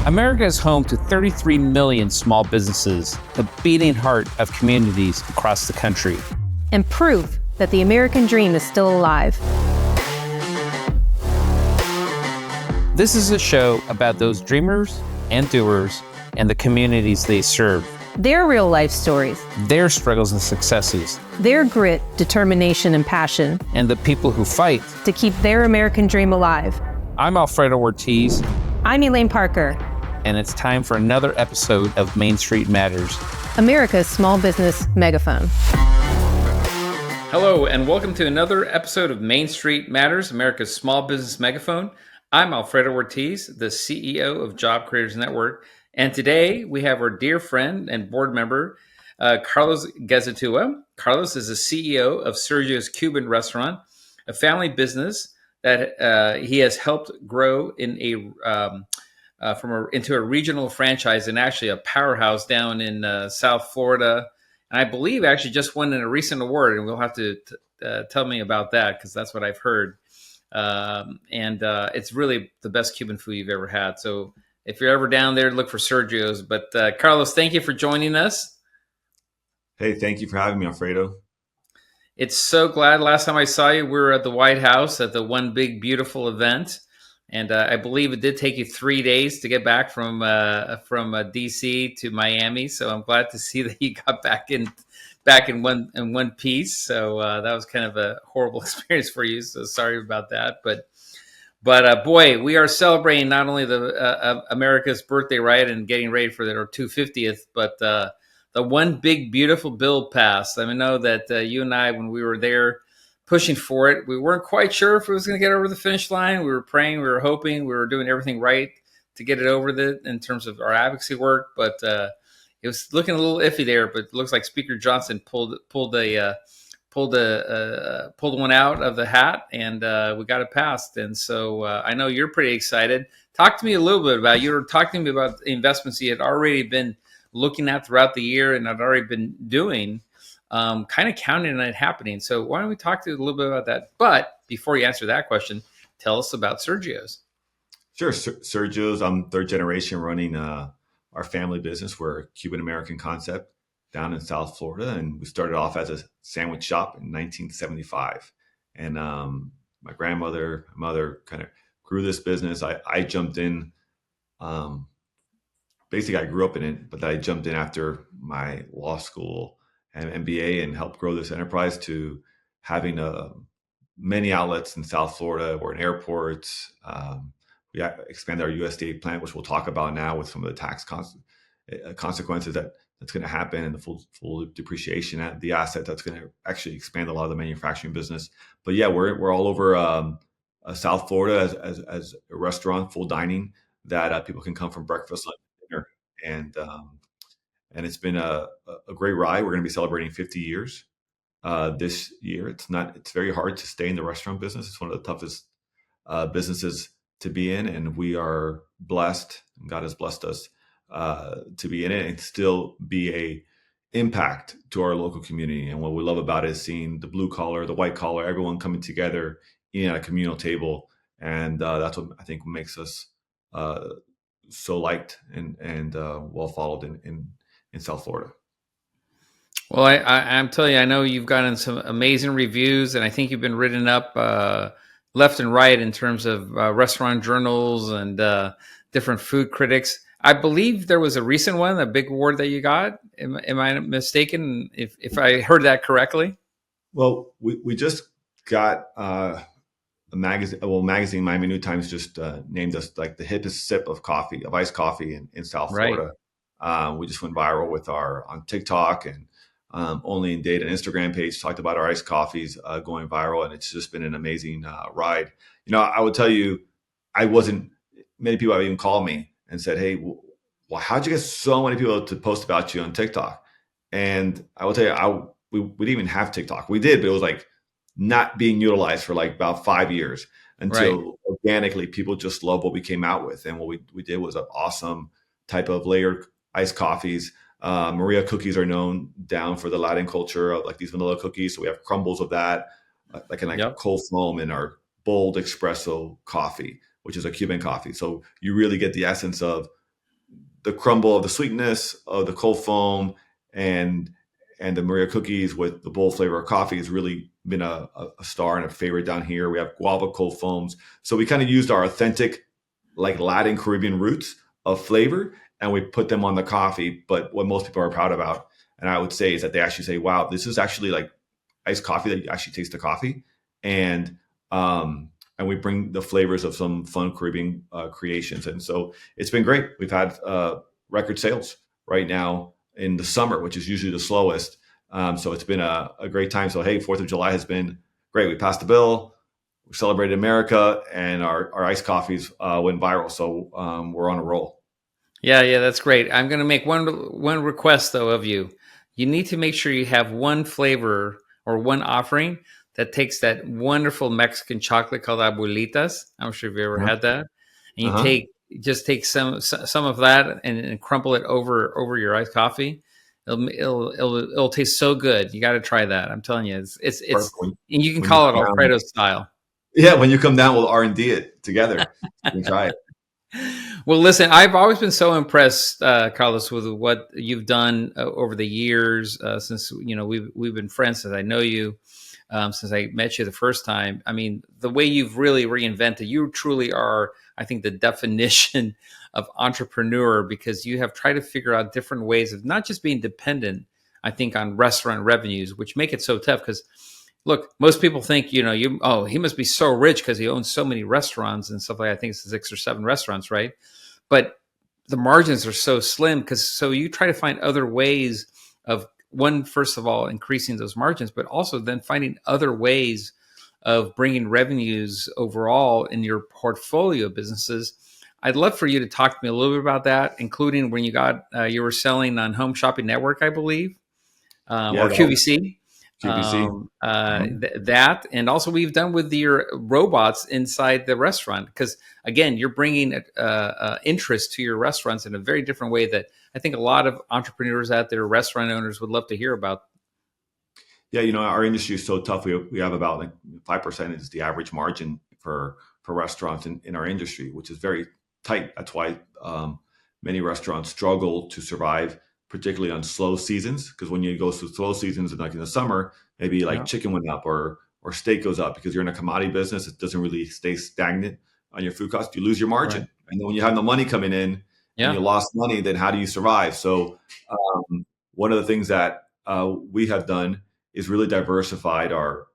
America is home to 33 million small businesses, the beating heart of communities across the country. And proof that the American dream is still alive. This is a show about those dreamers and doers and the communities they serve. Their real life stories. Their struggles and successes. Their grit, determination, and passion. And the people who fight to keep their American dream alive. I'm Alfredo Ortiz. I'm Elaine Parker. And it's time for another episode of Main Street Matters, America's small business megaphone. Hello, and welcome to another episode of Main Street Matters, America's small business megaphone. I'm Alfredo Ortiz, the CEO of Job Creators Network. And today we have our dear friend and board member, Carlos Gazitua. Carlos is the CEO of Sergio's Cuban restaurant, a family business that he has helped grow into a regional franchise and actually a powerhouse down in South Florida. And I believe actually just won a recent award, and we'll have to tell me about that because that's what I've heard. And it's really the best Cuban food you've ever had. So if you're ever down there, look for Sergio's. But Carlos, thank you for joining us. Hey, thank you for having me, Alfredo. It's so glad. Last time I saw you, we were at the White House at the One Big Beautiful event. And I believe it did take you 3 days to get back from DC to Miami. So I'm glad to see that you got back in one piece. So that was kind of a horrible experience for you. So sorry about that. But boy, we are celebrating not only the America's birthday, right, and getting ready for their 250th, but the One Big Beautiful bill passed. I know that you and I, when we were there pushing for it, we weren't quite sure if it was going to get over the finish line. We were praying, we were hoping, we were doing everything right to get it over in terms of our advocacy work. But it was looking a little iffy there. But it looks like Speaker Johnson pulled one out of the hat, and we got it passed. And so I know you're pretty excited. Talk to me a little bit about, you were talking to me about the investments you had already been looking at throughout the year and had already been doing, kind of counting on it happening. So why don't we talk to you a little bit about that? But before you answer that question, tell us about Sergio's. Sure. Sergio's, I'm third generation running our family business. We're a Cuban-American concept down in South Florida. And we started off as a sandwich shop in 1975. And my grandmother, mother kind of grew this business. I jumped in. Basically, I grew up in it, but I jumped in after my law school and MBA and helped grow this enterprise to having many outlets in South Florida. We're in airports. We expanded our USDA plant, which we'll talk about now with some of the tax consequences that's going to happen and the full depreciation at the asset that's going to actually expand a lot of the manufacturing business. But yeah, we're all over South Florida as a restaurant, full dining that people can come from breakfast, lunch, dinner, and it's been a great ride. We're going to be celebrating 50 years this year. It's very hard to stay in the restaurant business. It's one of the toughest businesses to be in, and we are blessed. God has blessed us to be in it and still be a impact to our local community. And what we love about it is seeing the blue collar, the white collar, everyone coming together eating at a communal table, and that's what I think makes us so liked and well followed in South Florida. Well, I'm telling you, I know you've gotten some amazing reviews, and I think you've been written up left and right in terms of restaurant journals and different food critics. I believe there was a recent one, a big award that you got. Am I mistaken if I heard that correctly? Well, we just got a magazine, Miami New Times just named us like the hippest sip of iced coffee in South Florida. Right. We just went viral with on TikTok and Only in Data and Instagram page talked about our iced coffees going viral, and it's just been an amazing ride. I would tell you, many people have even called me and said, "Hey, well, how'd you get so many people to post about you on TikTok?" And I will tell you, we didn't even have TikTok. We did, but it was like not being utilized for like about 5 years until organically people just love what we came out with. And what we did was an awesome type of layered iced coffees. Maria cookies are known down for the Latin culture of like these vanilla cookies. So we have crumbles of that, cold foam in our bold espresso coffee, which is a Cuban coffee. So you really get the essence of the crumble of the sweetness of the cold foam and the Maria cookies with the bold flavor of coffee has really been a star and a favorite down here. We have guava cold foams. So we kind of used our authentic, like Latin Caribbean roots of flavor, and we put them on the coffee. But what most people are proud about, and I would say, is that they actually say, wow, this is actually like iced coffee that you actually taste the coffee. And we bring the flavors of some fun Caribbean creations. And so it's been great. We've had record sales right now in the summer, which is usually the slowest. So it's been a great time. So, hey, 4th of July has been great. We passed the bill, we celebrated America, and our iced coffees went viral. So we're on a roll. Yeah, that's great. I'm going to make one request, though, of you. You need to make sure you have one flavor or one offering that takes that wonderful Mexican chocolate called abuelitas. I'm sure you've ever had that. And you take some of that and crumple it over your iced coffee. It'll taste so good. You got to try that. I'm telling you, it's and you can call it Alfredo style. Yeah, when you come down, we'll R&D it together. You can try it. Well, listen, I've always been so impressed, Carlos, with what you've done over the years since we've been friends since I know you, since I met you the first time. I mean, the way you've really reinvented, you truly are, I think, the definition of entrepreneur, because you have tried to figure out different ways of not just being dependent, I think, on restaurant revenues, which make it so tough. Because look, most people think, he must be so rich because he owns so many restaurants and stuff like that. I think it's 6 or 7 restaurants, right? But the margins are so slim so you try to find other ways of, one, first of all, increasing those margins, but also then finding other ways of bringing revenues overall in your portfolio businesses. I'd love for you to talk to me a little bit about that, including when you were selling on Home Shopping Network, I believe, or QVC. That, and also we've done with your robots inside the restaurant, because again, you're bringing interest to your restaurants in a very different way that I think a lot of entrepreneurs out there, restaurant owners, would love to hear about. Yeah, our industry is so tough. We have about like 5% is the average margin for restaurants in our industry, which is very tight. That's why many restaurants struggle to survive, particularly on slow seasons, because when you go through slow seasons, like in the summer, maybe like chicken went up or steak goes up, because you're in a commodity business. It doesn't really stay stagnant on your food cost. You lose your margin. Right. And then when you have no money coming in and you lost money, then how do you survive? So one of the things that we have done is really diversified our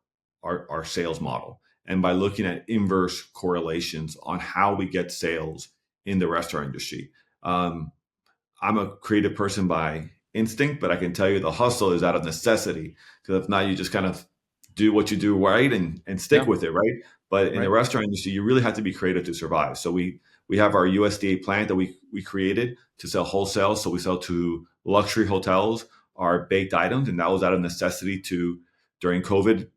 sales model. And by looking at inverse correlations on how we get sales in the restaurant industry. I'm a creative person by instinct, but I can tell you the hustle is out of necessity, because if not, you just kind of do what you do right and stick with it, right? But in the restaurant industry, you really have to be creative to survive. So we have our USDA plant that we created to sell wholesale. So we sell to luxury hotels our baked items, and that was out of necessity during COVID.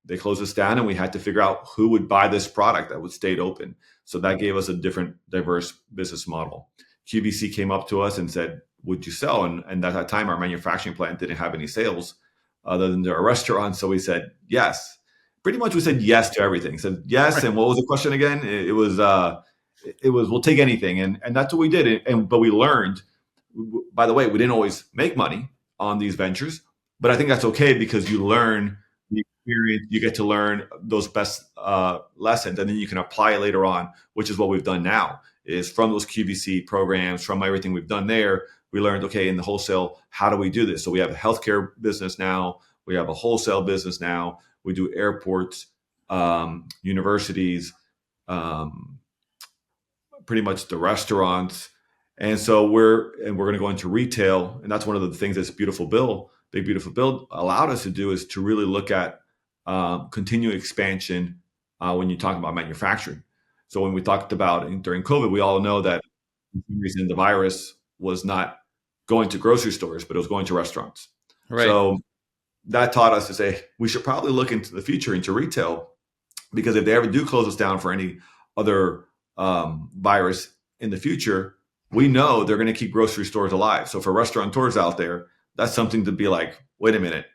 They closed us down, and we had to figure out who would buy this product that would stay open. So that gave us a different, diverse business model. QVC came up to us and said, would you sell? And at that time, our manufacturing plant didn't have any sales other than their restaurant. So we said, yes. Pretty much we said yes to everything. Said yes. Right. And what was the question again? It was we'll take anything. And that's what we did. But we learned, by the way, we didn't always make money on these ventures, but I think that's okay, because you learn the experience, you get to learn those best lessons, and then you can apply it later on, which is what we've done now. Is from those QVC programs, from everything we've done there, we learned, okay, in the wholesale, how do we do this? So we have a healthcare business now. We have a wholesale business now. We do airports, universities, pretty much the restaurants. And so we're going to go into retail. And that's one of the things this Big Beautiful Bill allowed us to do, is to really look at continued expansion when you talk about manufacturing. So when we talked about during COVID, we all know that for some reason the virus was not going to grocery stores, but it was going to restaurants. Right. So that taught us to say, we should probably look into the future, into retail, because if they ever do close us down for any other virus in the future, we know they're going to keep grocery stores alive. So for restaurateurs out there, that's something to be like, wait a minute,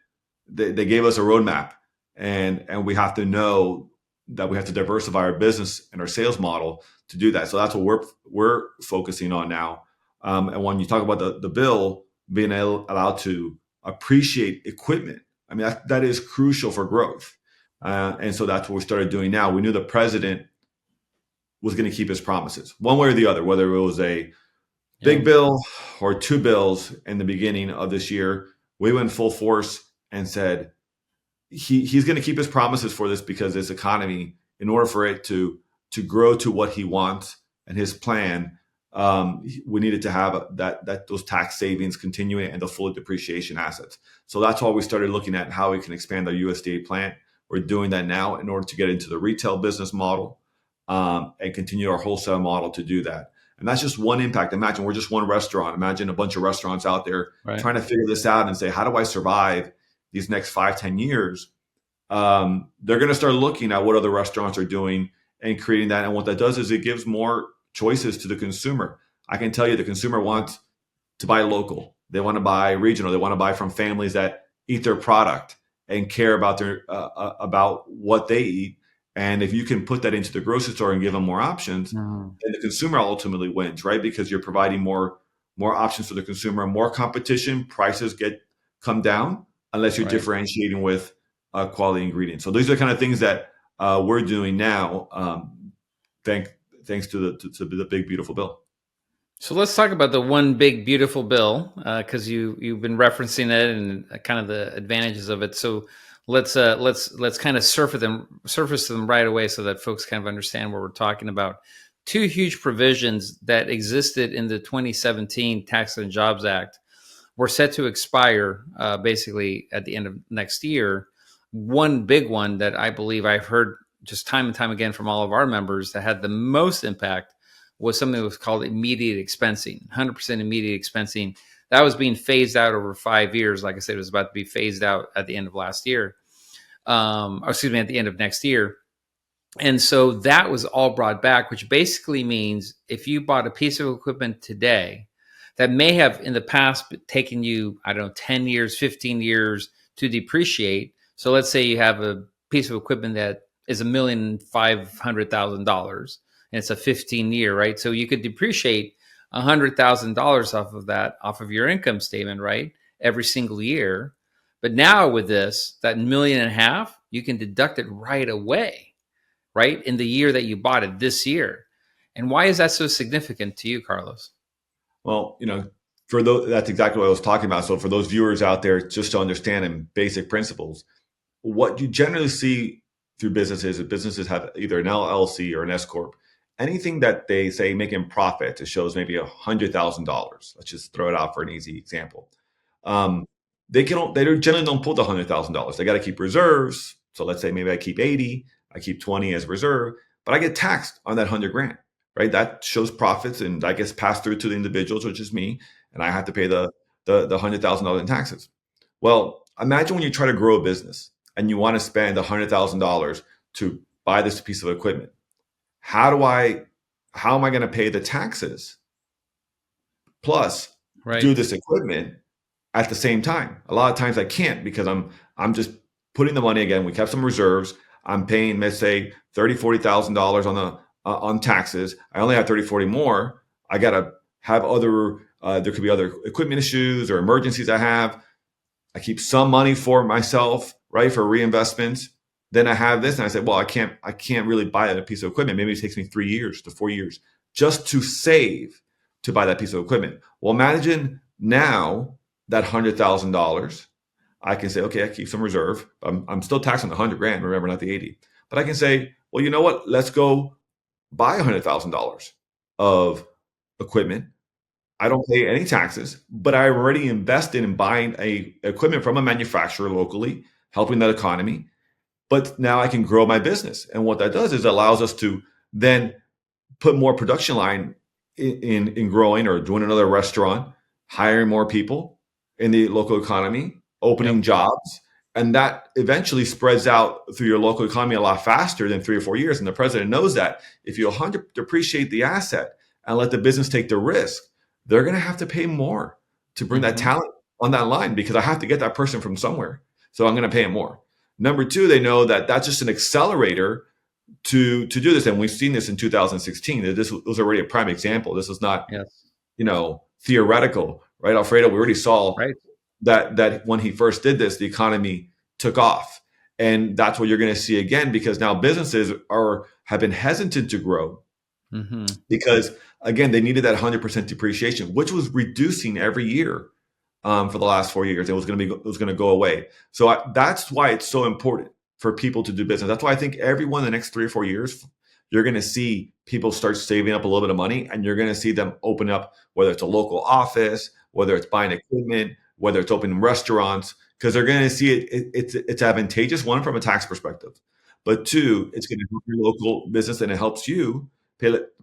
they gave us a roadmap, and we have to know that we have to diversify our business and our sales model to do that. So that's what we're focusing on now. And when you talk about the bill being allowed to appreciate equipment, I mean, that is crucial for growth. And so that's what we started doing now. We knew the president was going to keep his promises one way or the other, whether it was a big bill or two bills in the beginning of this year. We went full force and said he's going to keep his promises for this, because this economy, in order for it to grow to what he wants and his plan, we needed to have that those tax savings continuing and the full depreciation assets. So that's why we started looking at how we can expand our USDA plant. We're doing that now in order to get into the retail business model, and continue our wholesale model to do that. And that's just one impact. Imagine we're just one restaurant. Imagine a bunch of restaurants out there trying to figure this out and say, how do I survive these next 5-10 years? They're going to start looking at what other restaurants are doing and creating that. And what that does is it gives more choices to the consumer. I can tell you the consumer wants to buy local. They want to buy regional. They want to buy from families that eat their product and care about about what they eat. And if you can put that into the grocery store and give them more options, then the consumer ultimately wins, right? Because you're providing more options for the consumer, more competition, prices come down unless you're differentiating with quality ingredients. So these are the kind of things that we're doing now, thanks to the big beautiful bill. So let's talk about the one big beautiful bill, because you've been referencing it and kind of the advantages of it. So let's kind of surface them right away so that folks kind of understand what we're talking about. Two huge provisions that existed in the 2017 Tax and Jobs Act were set to expire basically at the end of next year. One big one that I believe I've heard just time and time again from all of our members that had the most impact was something that was called immediate expensing, 100% immediate expensing. That was being phased out over 5 years. Like I said, it was about to be phased out at the end of last year. At the end of next year. And so that was all brought back, which basically means if you bought a piece of equipment today that may have in the past taken you, 10 years, 15 years to depreciate. So let's say you have a piece of equipment that is $1,500,000 and it's a 15-year, right? So you could depreciate $100,000 off of your income statement, right? Every single year. But now with this, that $1.5 million, you can deduct it right away, right? In the year that you bought it, this year. And why is that so significant to you, Carlos? Well, for those, that's exactly what I was talking about. So for those viewers out there, just to understand in basic principles, what you generally see through businesses, if businesses have either an LLC or an S Corp, anything that they say making profit, it shows maybe $100,000. Let's just throw it out for an easy example. They generally don't pull the $100,000. They got to keep reserves. So let's say maybe I keep 80, I keep 20 as reserve, but I get taxed on that 100 grand, right? That shows profits and that gets passed through to the individuals, which is me, and I have to pay the $100,000 in taxes. Well, imagine when you try to grow a business and you want to spend $100,000 to buy this piece of equipment. How am I going to pay the taxes plus do this equipment at the same time? A lot of times I can't, because I'm just putting the money again. We kept some reserves. I'm paying, let's say, $30,000-$40,000 on taxes. I only have 30-40 more. I got to have other, there could be other equipment issues or emergencies I have. I keep some money for myself, right, for reinvestments. Then I have this, and I said, well, I can't really buy a piece of equipment. Maybe it takes me 3 years to 4 years just to save to buy that piece of equipment. Well, imagine now that $100,000, I can say, okay, I keep some reserve. I'm still taxing the 100 grand, remember, not the 80. But I can say, well, you know what? Let's go buy $100,000 of equipment. I don't pay any taxes, but I already invested in buying equipment from a manufacturer locally, helping that economy. But now I can grow my business. And what that does is it allows us to then put more production line in growing, or doing another restaurant, hiring more people in the local economy, opening jobs. And that eventually spreads out through your local economy a lot faster than 3 or 4 years. And the president knows that if you 100 depreciate the asset and let the business take the risk, they're going to have to pay more to bring that talent on that line, because I have to get that person from somewhere. So I'm going to pay them more. Number two, they know that that's just an accelerator to do this. And we've seen this in 2016. This was already a prime example. This is not, theoretical, right? Alfredo, we already saw Right. that when he first did this, the economy took off. And that's what you're going to see again, because now businesses have been hesitant to grow Mm-hmm. because, again, they needed that 100% depreciation, which was reducing every year for the last 4 years. It was going to go away. So that's why it's so important for people to do business. That's why I think everyone in the next 3 or 4 years, you're going to see people start saving up a little bit of money, and you're going to see them open up, whether it's a local office, whether it's buying equipment, whether it's opening restaurants, because they're going to see it's advantageous, one, from a tax perspective, but two, it's going to help your local business, and it helps you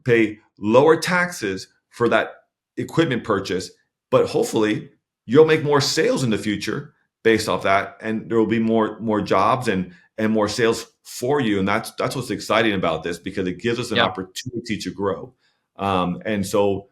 pay lower taxes for that equipment purchase. But hopefully you'll make more sales in the future based off that, and there will be more jobs and more sales for you. And that's what's exciting about this, because it gives us an Yeah. opportunity to grow. And so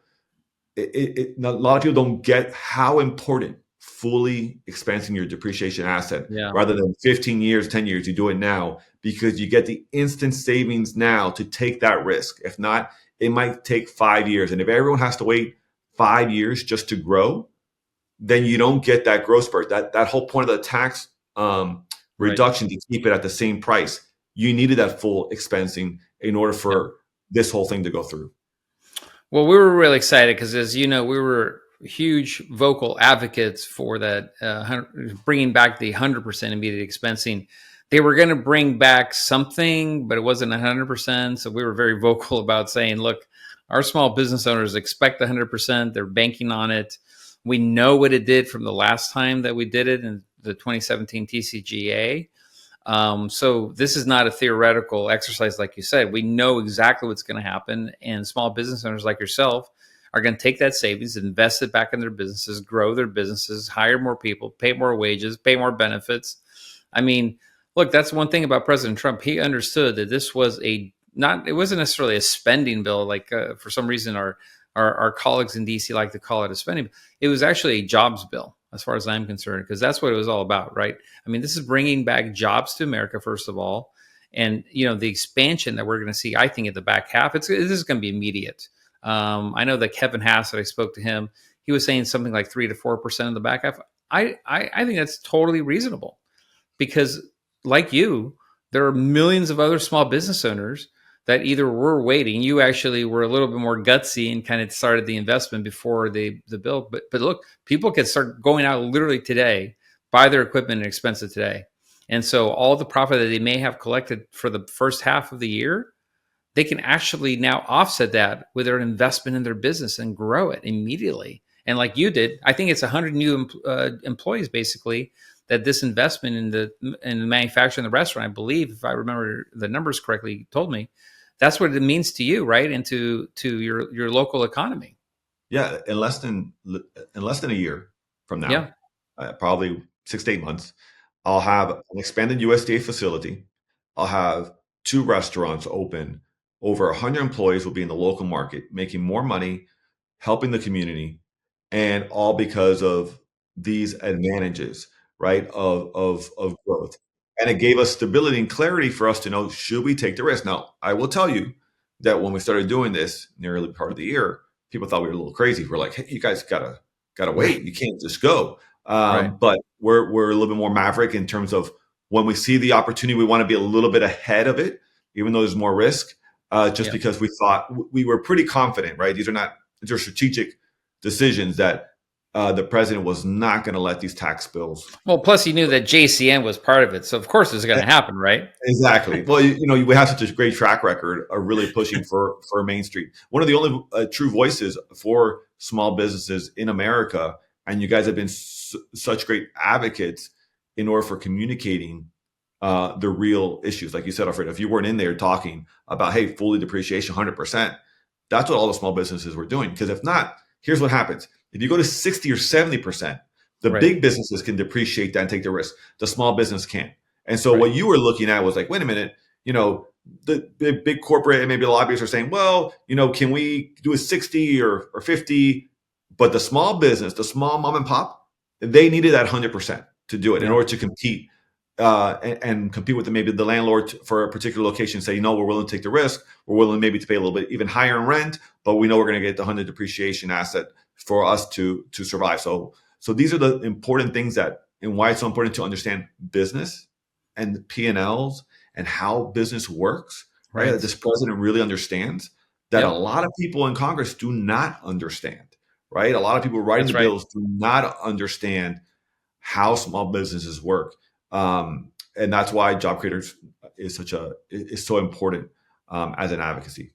a lot of people don't get how important fully expensing your depreciation asset, Yeah. rather than 15 years, 10 years. You do it now because you get the instant savings now to take that risk. If not, it might take 5 years. And if everyone has to wait 5 years just to grow, then you don't get that growth spurt. That whole point of the tax Right. reduction, to keep it at the same price, you needed that full expensing in order for this whole thing to go through. Well, we were really excited because, as you know, we were huge vocal advocates for that, bringing back the 100% immediate expensing. They were going to bring back something, but it wasn't 100%. So we were very vocal about saying, look, our small business owners expect 100%. They're banking on it. We know what it did from the last time that we did it in the 2017 TCGA. So this is not a theoretical exercise, like you said. We know exactly what's going to happen, and small business owners like yourself are going to take that savings, invest it back in their businesses, grow their businesses, hire more people, pay more wages, pay more benefits. I mean, look, that's one thing about President Trump. He understood that this was it wasn't necessarily a spending bill, like for some reason our colleagues in DC like to call it a spending bill. It was actually a jobs bill, as far as I'm concerned, because that's what it was all about, right? I mean, this is bringing back jobs to America, first of all. And, the expansion that we're going to see, I think, at the back half, this is going to be immediate. I know that Kevin Hassett, I spoke to him, he was saying something like 3 to 4% in the back half. I think that's totally reasonable, because, like you, there are millions of other small business owners that either were waiting. You actually were a little bit more gutsy and kind of started the investment before the bill. But look, people can start going out literally today, buy their equipment and expense it today. And so all the profit that they may have collected for the first half of the year, they can actually now offset that with their investment in their business and grow it immediately. And like you did, I think it's 100 new employees basically that this investment in the manufacturing, the restaurant, I believe, if I remember the numbers correctly, you told me, that's what it means to you, right? And to your local economy. Yeah, in less than a year from now, Yeah. probably 6 to 8 months, I'll have an expanded USDA facility. I'll have 2 restaurants open. Over 100 employees will be in the local market, making more money, helping the community, and all because of these advantages, right, of growth. And it gave us stability and clarity for us to know, should we take the risk? Now, I will tell you that when we started doing this in the early part of the year, people thought we were a little crazy. We're like, hey, you guys gotta wait. You can't just go. Right. But we're a little bit more maverick in terms of, when we see the opportunity, we want to be a little bit ahead of it, even though there's more risk. Just Yeah. because we thought we were pretty confident, right? These are strategic decisions that the president was not going to let these tax bills. Well, plus you knew that JCN was part of it, so of course it's going to happen, right? Exactly. Well, we have such a great track record of really pushing for Main Street. One of the only true voices for small businesses in America, and you guys have been such great advocates in order for communicating the real issues. Like you said, Alfredo, if you weren't in there talking about, hey, fully depreciation, 100%, that's what all the small businesses were doing. Because if not, here's what happens. If you go to 60 or 70%, the Right. big businesses can depreciate that and take the risk. The small business can't. And so Right. what you were looking at was like, wait a minute, the big corporate and maybe the lobbyists are saying, well, can we do a 60 or 50? But the small business, the small mom and pop, they needed that 100% to do it in Yeah. order to compete. And compete with maybe the landlord for a particular location. Say, we're willing to take the risk. We're willing maybe to pay a little bit even higher in rent, but we know we're going to get the 100 depreciation asset for us to survive. So these are the important things that, and why it's so important to understand business and P&Ls and how business works, right? That Right. this president really understands that a Yep. lot of people in Congress do not understand, right? A lot of people writing the That's right. bills do not understand how small businesses work. And that's why job creators is so important as an advocacy.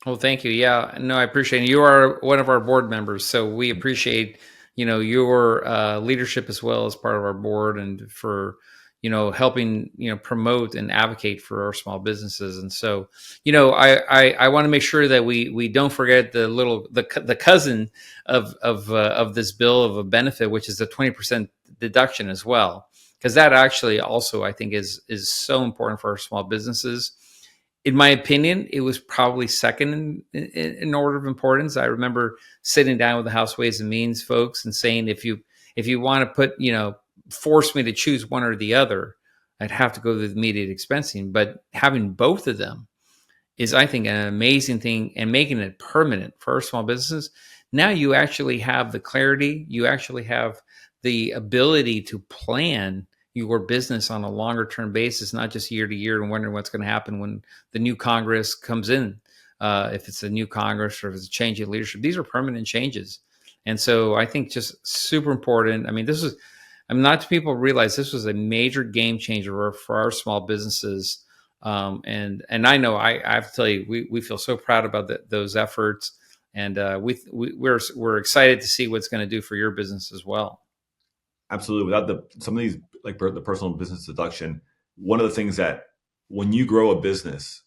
Well, thank you. Yeah, no, I appreciate it. You are one of our board members, so we appreciate your leadership as well as part of our board, and for helping promote and advocate for our small businesses. And so I want to make sure that we don't forget the cousin of this bill of a benefit, which is the 20% deduction as well, because that actually also I think is so important for our small businesses. In my opinion, it was probably second in order of importance. I remember sitting down with the House Ways and Means folks and saying, if you want to force me to choose one or the other, I'd have to go to the immediate expensing. But having both of them is, I think, an amazing thing, and making it permanent for our small businesses. Now you actually have the clarity, you actually have the ability to plan your business on a longer term basis, not just year to year and wondering what's going to happen when the new Congress comes in. If it's a new Congress or if it's a change in leadership, these are permanent changes. And so I think just super important. I mean, not people realize this was a major game changer for our small businesses. And I know I have to tell you, we feel so proud about those efforts, and we're excited to see what's going to do for your business as well. Absolutely. Without some of these, like the personal business deduction, one of the things that when you grow a business,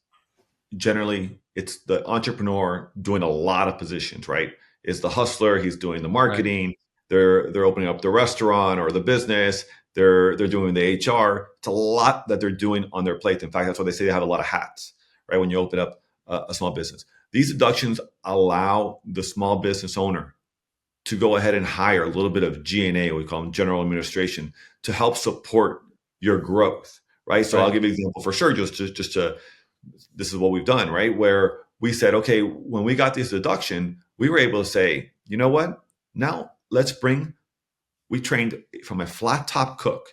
generally it's the entrepreneur doing a lot of positions, right? It's the hustler, he's doing the Right. marketing, they're opening up the restaurant or the business, they're doing the HR. It's a lot that they're doing on their plate. In fact, that's why they say they have a lot of hats, right? When you open up a small business, these deductions allow the small business owner to go ahead and hire a little bit of G&A, we call them general administration, to help support your growth, right? So I'll Right. give you an example for sure, just to this is what we've done, right? Where we said, okay, when we got this deduction, we were able to say, you know what? Now we trained from a flat top cook.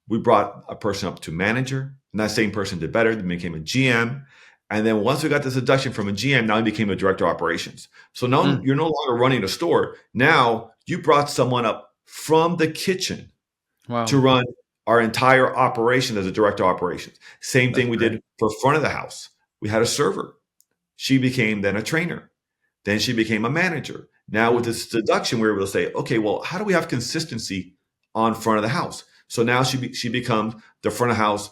We brought a person up to manager, and that same person did better, then became a GM. And then once we got this deduction from a GM, now he became a director of operations. So now Mm. you're no longer running a store. Now you brought someone up from the kitchen to Wow. run our entire operation as a director of operations. Same That's thing we great. did for front of the house. We had a server. She became then a trainer. Then she became a manager. Now with Mm. this deduction, we were able to say, okay, well, how do we have consistency on front of the house? So now she becomes the front of house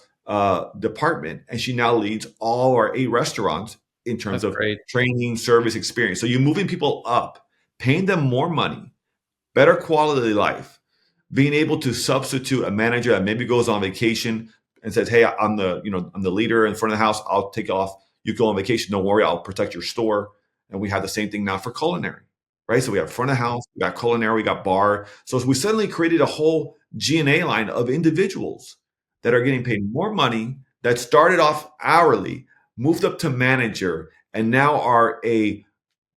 department, and she now leads all our 8 restaurants in terms That's of great. training, service, experience. So you're moving people up, paying them more money, better quality of life, being able to substitute a manager that maybe goes on vacation and says, "Hey, I'm the leader in front of the house. I'll take off. You go on vacation. Don't worry. I'll protect your store." And we have the same thing now for culinary, right? So we have front of house, we got culinary, we got bar. So we suddenly created a whole G&A line of individuals that are getting paid more money, that started off hourly, moved up to manager, and now are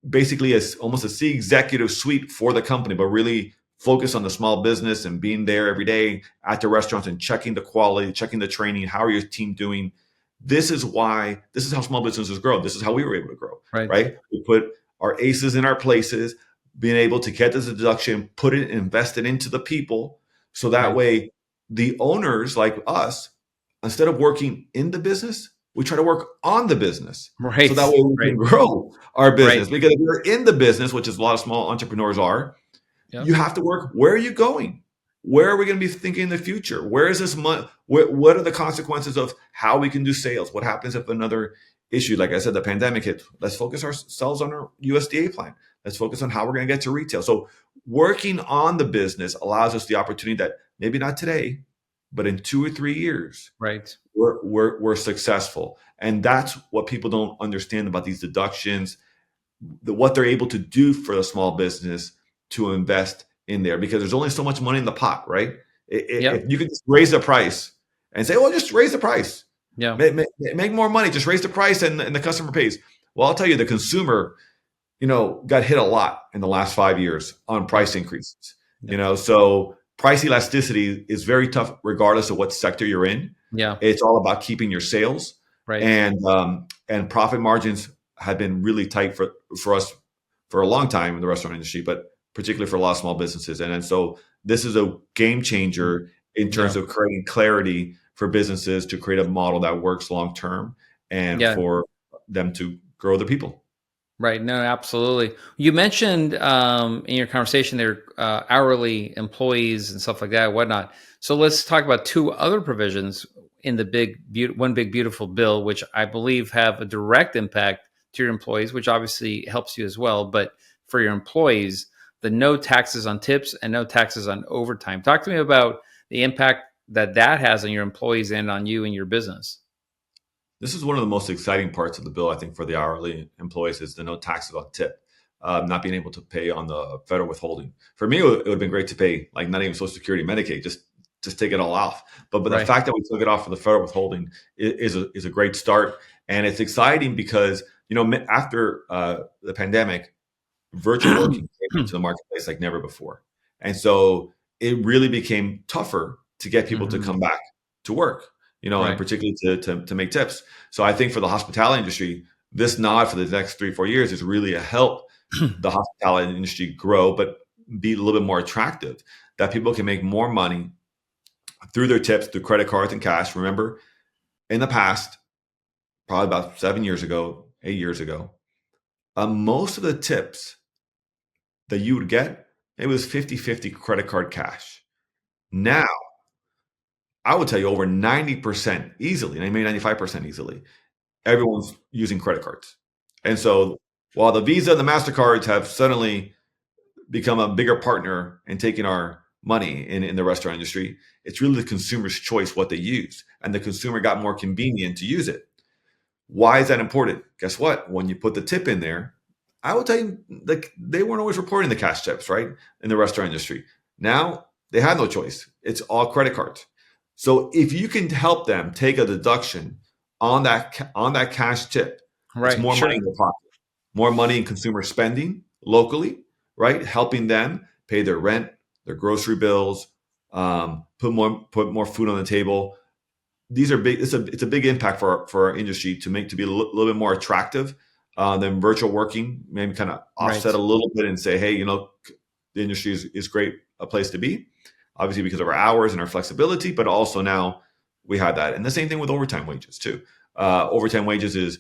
basically almost a C executive suite for the company, but really focus on the small business and being there every day at the restaurants and checking the quality, checking the training. How are your team doing? This is how small businesses grow. This is how we were able to grow, Right. right? We put our aces in our places, being able to get this deduction, put it, invest it into the people. So that Right. way the owners like us, instead of working in the business, we try to work on the business. So that Right. way we can Right. grow our Right. business. Because if you're in the business, which is a lot of small entrepreneurs are, Yep. you have to work. Where are you going? Where are we going to be thinking in the future? Where is this money? What are the consequences of how we can do sales? What happens if another issue, like I said, the pandemic hit? Let's focus ourselves on our USDA plan. Let's focus on how we're going to get to retail. So working on the business allows us the opportunity that maybe not today, but in 2 or 3 years, Right. we're successful. And that's what people don't understand about these deductions, what they're able to do for a small business to invest in there, because there's only so much money in the pot, right? Yep. If you could just raise the price and say, well, just raise the price, Yeah. make more money, just raise the price and the customer pays. Well, I'll tell you, the consumer got hit a lot in the last 5 years on Yep. price increases. Yep. So price elasticity is very tough regardless of what sector you're in. Yeah. It's all about keeping your sales, Right. and profit margins have been really tight for us for a long time in the restaurant industry, but particularly for a lot of small businesses. And so this is a game changer in Yeah. terms of creating clarity for businesses to create a model that works long term and Yeah. for them to grow their people. Right. No, absolutely. You mentioned in your conversation there hourly employees and stuff like that, whatnot. So let's talk about two other provisions in the one big beautiful bill, which I believe have a direct impact to your employees, which obviously helps you as well. But for your employees, the no taxes on tips and no taxes on overtime. Talk to me about the impact that has on your employees and on you and your business. This is one of the most exciting parts of the bill, I think, for the hourly employees is the no taxes on tip, not being able to pay on the federal withholding. For me, it would have been great to pay like not even Social Security, Medicaid, just take it all off. But the Right. fact that we took it off for the federal withholding is a great start, and it's exciting because after the pandemic, virtual working came into the marketplace like never before, and so it really became tougher to get people to Mhm. come back to work, and Right. particularly to make tips. So I think for the hospitality industry, this nod for the next 3-4 years is really a help the hospitality industry grow, but be a little bit more attractive. That people can make more money through their tips, through credit cards and cash. Remember, in the past, probably about 7 years ago, 8 years ago, most of the tips that you would get, it was 50-50 credit card cash. Now, I would tell you over 90% easily, and maybe 95% easily, everyone's using credit cards. And so while the Visa and the MasterCards have suddenly become a bigger partner in taking our money in the restaurant industry, it's really the consumer's choice what they use. And the consumer got more convenient to use it. Why is that important? Guess what? When you put the tip in there, I will tell you, like they weren't always reporting the cash tips, right? In the restaurant industry. Now they had no choice. It's all credit cards. So if you can help them take a deduction on that cash tip, it's Right. more money Sure. in their pocket, more money in consumer spending locally, right? Helping them pay their rent, their grocery bills, put more food on the table. These are big. It's a big impact for our industry to be a little bit more attractive than virtual working. Maybe kind of offset Right. a little bit and say, hey, the industry is great a place to be. Obviously because of our hours and our flexibility, but also now we have that. And the same thing with overtime wages too. Overtime wages is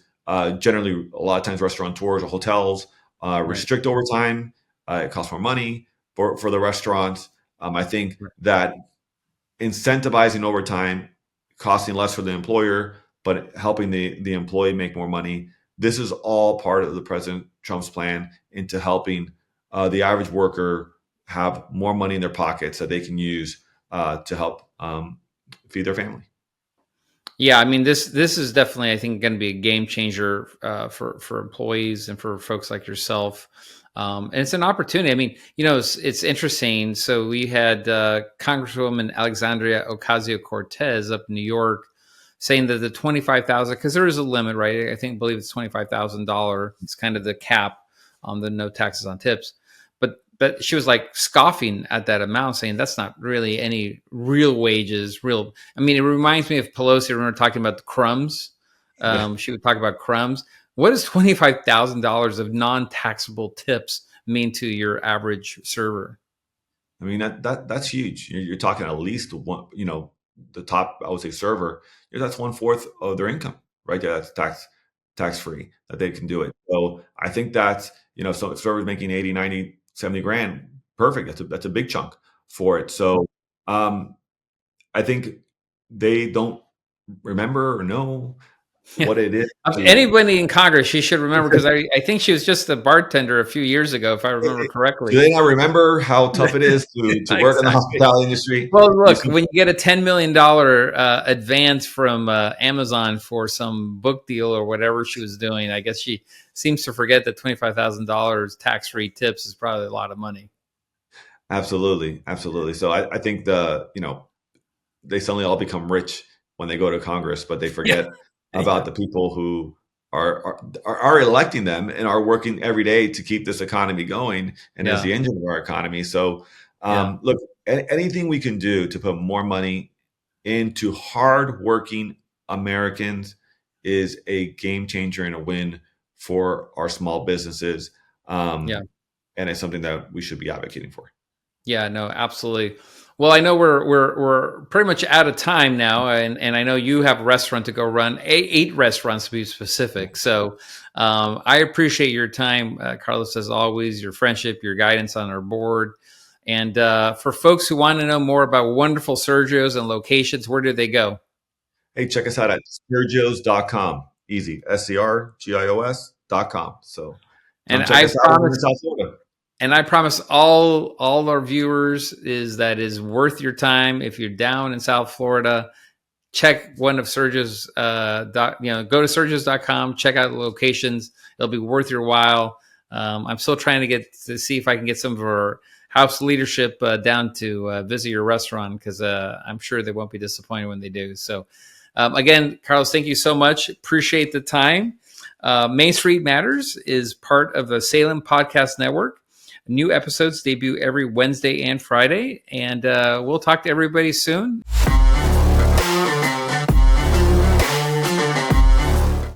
generally a lot of times restaurateurs or hotels Right. restrict overtime. It costs more money for the restaurants. I think Right. that incentivizing overtime, costing less for the employer, but helping the employee make more money. This is all part of the President Trump's plan into helping the average worker have more money in their pockets that they can use to help feed their family. Yeah, I mean this is definitely I think going to be a game changer for employees and for folks like yourself. And it's an opportunity. I mean, it's interesting. So we had Congresswoman Alexandria Ocasio Cortez up in New York saying that the 25,000, because there is a limit, right? Believe it's $25,000. It's kind of the cap on the no taxes on tips. But she was like scoffing at that amount, saying that's not really any real wages. Real, I mean, it reminds me of Pelosi. When we were talking about the crumbs. Yeah. She would talk about crumbs. What does $25,000 of non-taxable tips mean to your average server? I mean that's huge. You're talking at least one, the top I would say server. That's 1/4 of their income, right there. That's tax free that they can do it. So I think that's so if servers making 80, 90, 70 grand, perfect. That's a big chunk for it. So um, I think they don't remember or know Yeah. what it is to. Anybody in Congress, she should remember because I think she was just a bartender a few years ago, if I remember Do correctly. they not remember how tough it is to work in the Exactly. hospitality industry? Well, You look, see, when you get a $10 million advance from Amazon for some book deal or whatever she was doing, I guess she seems to forget that $25,000 tax-free tips is probably a lot of money. absolutely, absolutely. So I think they suddenly all become rich when they go to Congress, but they Yeah, forget yeah, about the people who are electing them and are working every day to keep this economy going and as Yeah. the engine of our economy. So, Yeah. look, anything we can do to put more money into hardworking Americans is a game changer and a win for our small businesses. Yeah. And it's something that we should be advocating for. Yeah, no, absolutely. Well, I know we're pretty much out of time now, and I know you have a restaurant to go run, eight restaurants to be specific. So I appreciate your time, Carlos, as always, your friendship, your guidance on our board. And for folks who want to know more about wonderful Sergio's and locations, where do they go? Hey, check us out at sergios.com. Easy. SCRGIOS.com. So And come check I us out. We're in promise South Florida. And I promise all our viewers is that is worth your time. If you're down in South Florida, check one of Sergio's go to sergios.com, check out the locations. It'll be worth your while. I'm still trying to see if I can get some of our house leadership down to visit your restaurant, because I'm sure they won't be disappointed when they do. So again, Carlos, thank you so much. Appreciate the time. Main Street Matters is part of the Salem Podcast Network. New episodes debut every Wednesday and Friday, and we'll talk to everybody soon.